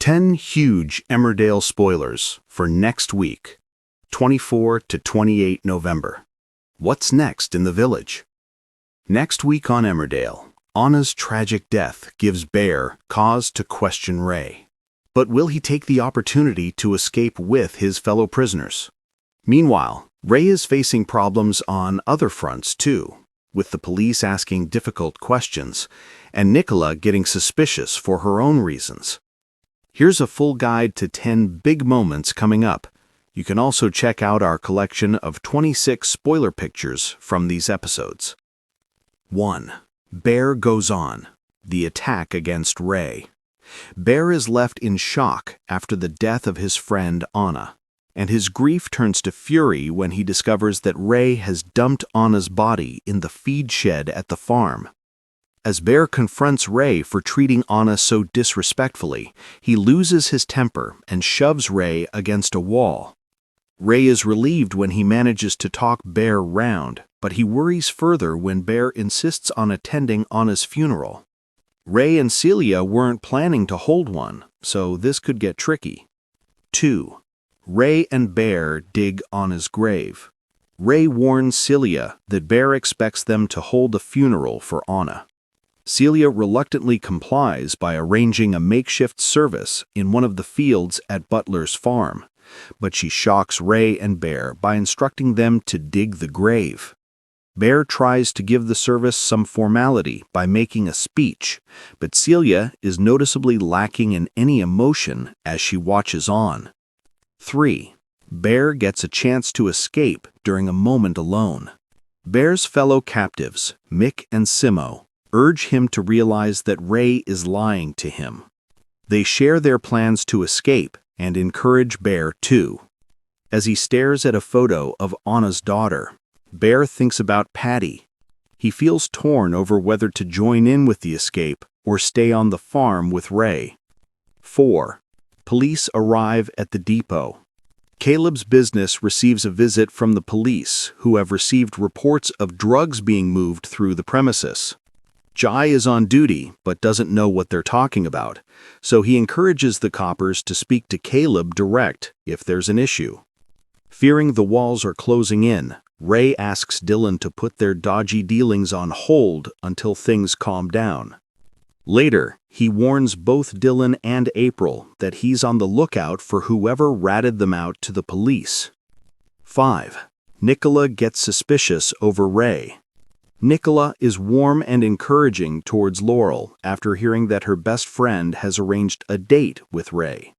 10 huge Emmerdale spoilers for next week, 24 to 28 November. What's next in the village? Next week on Emmerdale, Anna's tragic death gives Bear cause to question Ray. But will he take the opportunity to escape with his fellow prisoners? Meanwhile, Ray is facing problems on other fronts too, with the police asking difficult questions and Nicola getting suspicious for her own reasons. Here's a full guide to 10 big moments coming up. You can also check out our collection of 26 spoiler pictures from these episodes. 1. Bear goes on. The attack against Ray. Bear is left in shock after the death of his friend Anna, and his grief turns to fury when he discovers that Ray has dumped Anna's body in the feed shed at the farm. As Bear confronts Ray for treating Anna so disrespectfully, he loses his temper and shoves Ray against a wall. Ray is relieved when he manages to talk Bear round, but he worries further when Bear insists on attending Anna's funeral. Ray and Celia weren't planning to hold one, so this could get tricky. 2. Ray and Bear dig Anna's grave. Ray warns Celia that Bear expects them to hold a funeral for Anna. Celia reluctantly complies by arranging a makeshift service in one of the fields at Butler's farm, but she shocks Ray and Bear by instructing them to dig the grave. Bear tries to give the service some formality by making a speech, but Celia is noticeably lacking in any emotion as she watches on. 3. Bear gets a chance to escape during a moment alone. Bear's fellow captives, Mick and Simo, urge him to realize that Ray is lying to him. They share their plans to escape and encourage Bear too. As he stares at a photo of Anna's daughter, Bear thinks about Patty. He feels torn over whether to join in with the escape or stay on the farm with Ray. 4. Police arrive at the depot. Caleb's business receives a visit from the police, who have received reports of drugs being moved through the premises. Jai is on duty but doesn't know what they're talking about, so he encourages the coppers to speak to Caleb direct if there's an issue. Fearing the walls are closing in, Ray asks Dylan to put their dodgy dealings on hold until things calm down. Later, he warns both Dylan and April that he's on the lookout for whoever ratted them out to the police. 5. Nicola gets suspicious over Ray. Nicola is warm and encouraging towards Laurel after hearing that her best friend has arranged a date with Ray.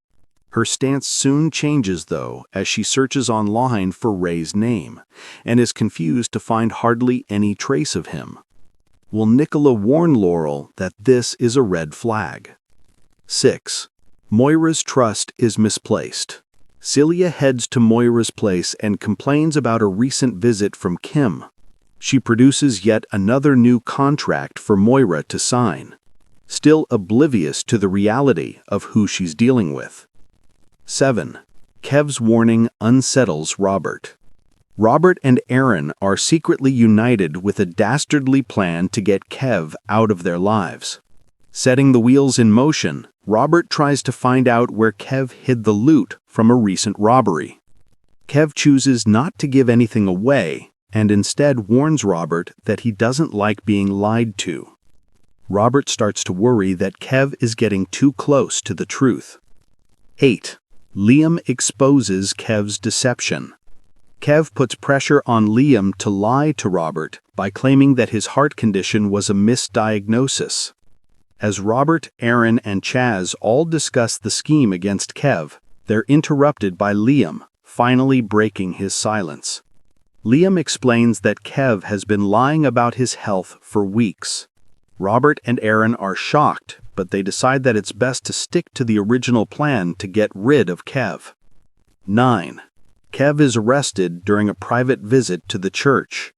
Her stance soon changes, though, as she searches online for Ray's name, and is confused to find hardly any trace of him. Will Nicola warn Laurel that this is a red flag? 6. Moira's trust is misplaced. Celia heads to Moira's place and complains about a recent visit from Kim. She produces yet another new contract for Moira to sign, still oblivious to the reality of who she's dealing with. 7. Kev's warning unsettles Robert. Robert and Aaron are secretly united with a dastardly plan to get Kev out of their lives. Setting the wheels in motion, Robert tries to find out where Kev hid the loot from a recent robbery. Kev chooses not to give anything away, and instead warns Robert that he doesn't like being lied to. Robert starts to worry that Kev is getting too close to the truth. 8. Liam exposes Kev's deception. Kev puts pressure on Liam to lie to Robert by claiming that his heart condition was a misdiagnosis. As Robert, Aaron, and Chaz all discuss the scheme against Kev, they're interrupted by Liam, finally breaking his silence. Liam explains that Kev has been lying about his health for weeks. Robert and Aaron are shocked, but they decide that it's best to stick to the original plan to get rid of Kev. 9. Kev is arrested during a private visit to the church.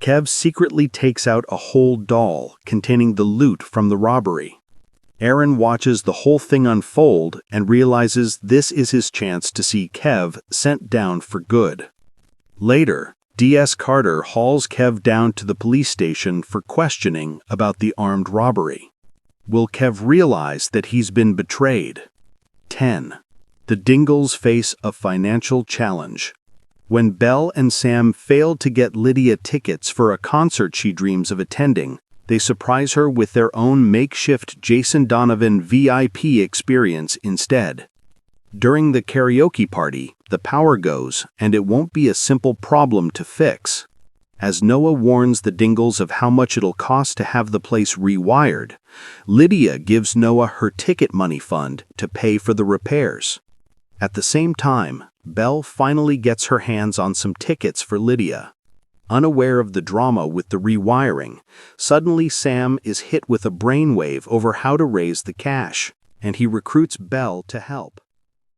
Kev secretly takes out a whole doll containing the loot from the robbery. Aaron watches the whole thing unfold and realizes this is his chance to see Kev sent down for good. Later, D.S. Carter hauls Kev down to the police station for questioning about the armed robbery. Will Kev realize that he's been betrayed? 10. The Dingles face a financial challenge. When Belle and Sam fail to get Lydia tickets for a concert she dreams of attending, they surprise her with their own makeshift Jason Donovan VIP experience instead. During the karaoke party, the power goes, and it won't be a simple problem to fix. As Noah warns the Dingles of how much it'll cost to have the place rewired, Lydia gives Noah her ticket money fund to pay for the repairs. At the same time, Belle finally gets her hands on some tickets for Lydia. Unaware of the drama with the rewiring, suddenly Sam is hit with a brainwave over how to raise the cash, and he recruits Belle to help.